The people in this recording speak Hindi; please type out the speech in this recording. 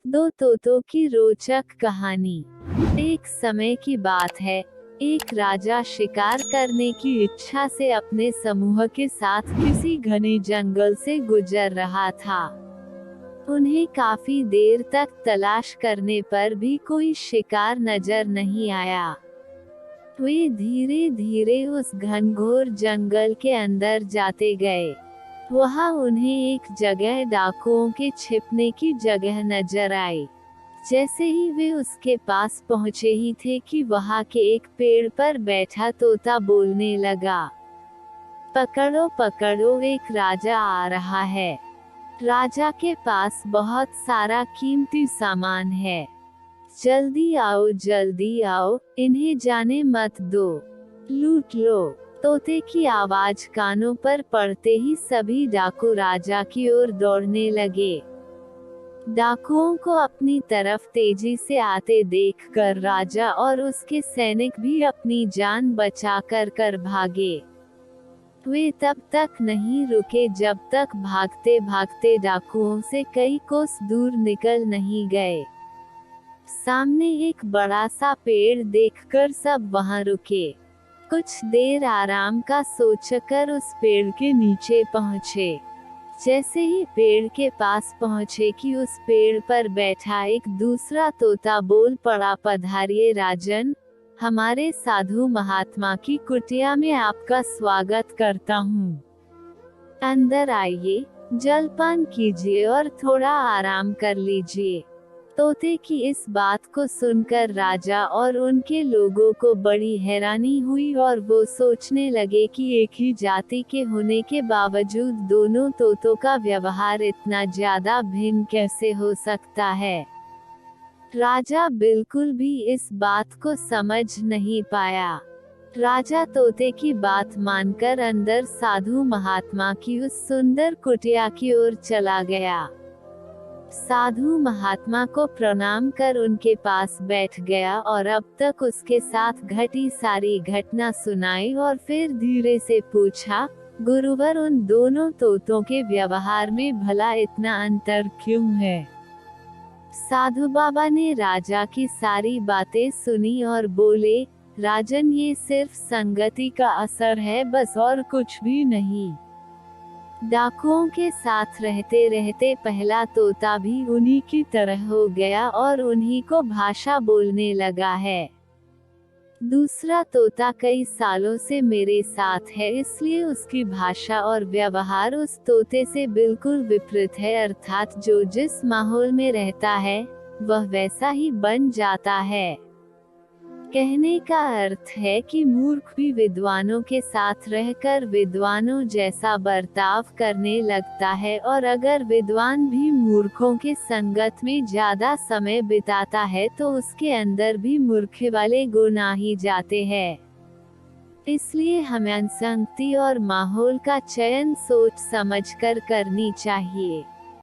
दो तोतों की रोचक कहानी। एक समय की बात है, एक राजा शिकार करने की इच्छा से अपने समूह के साथ किसी घने जंगल से गुजर रहा था। उन्हें काफी देर तक तलाश करने पर भी कोई शिकार नजर नहीं आया। वे धीरे धीरे उस घनघोर जंगल के अंदर जाते गए। वहाँ उन्हें एक जगह डाकुओं के छिपने की जगह नजर आई। जैसे ही वे उसके पास पहुँचे ही थे कि वहाँ के एक पेड़ पर बैठा तोता बोलने लगा, पकड़ो पकड़ो, एक राजा आ रहा है। राजा के पास बहुत सारा कीमती सामान है। जल्दी आओ, इन्हें जाने मत दो, लूट लो। तोते की आवाज कानों पर पड़ते ही सभी डाकू राजा की ओर दौड़ने लगे। डाकुओं को अपनी तरफ तेजी से आते देखकर राजा और उसके सैनिक भी अपनी जान बचाकर कर भागे। वे तब तक नहीं रुके जब तक भागते भागते डाकुओं से कई कोस दूर निकल नहीं गए। सामने एक बड़ा सा पेड़ देखकर सब वहां रुके। कुछ देर आराम का सोचकर उस पेड़ के नीचे पहुँचे। जैसे ही पेड़ के पास पहुँचे कि उस पेड़ पर बैठा एक दूसरा तोता बोल पड़ा, पधारिए राजन, हमारे साधु महात्मा की कुटिया में आपका स्वागत करता हूँ। अंदर आइए, जलपान कीजिए और थोड़ा आराम कर लीजिए। तोते की इस बात को सुनकर राजा और उनके लोगों को बड़ी हैरानी हुई और वो सोचने लगे कि एक ही जाति के होने के बावजूद दोनों तोतों का व्यवहार इतना ज्यादा भिन्न कैसे हो सकता है। राजा बिल्कुल भी इस बात को समझ नहीं पाया। राजा तोते की बात मानकर अंदर साधु महात्मा की उस सुंदर कुटिया की ओर चला गया। साधु महात्मा को प्रणाम कर उनके पास बैठ गया और अब तक उसके साथ घटी सारी घटना सुनाई और फिर धीरे से पूछा, गुरुवर, उन दोनों तोतों के व्यवहार में भला इतना अंतर क्यों है? साधु बाबा ने राजा की सारी बातें सुनी और बोले, राजन, ये सिर्फ संगति का असर है, बस और कुछ भी नहीं। डाकुओं के साथ रहते रहते पहला तोता भी उन्हीं की तरह हो गया और उन्हीं को भाषा बोलने लगा है। दूसरा तोता कई सालों से मेरे साथ है, इसलिए उसकी भाषा और व्यवहार उस तोते से बिल्कुल विपरीत है, अर्थात जो जिस माहौल में रहता है वह वैसा ही बन जाता है। कहने का अर्थ है कि मूर्ख भी विद्वानों के साथ रहकर विद्वानों जैसा बर्ताव करने लगता है, और अगर विद्वान भी मूर्खों के संगत में ज्यादा समय बिताता है तो उसके अंदर भी मूर्ख वाले गुण आ ही जाते हैं। इसलिए हमें संगति और माहौल का चयन सोच समझकर करनी चाहिए।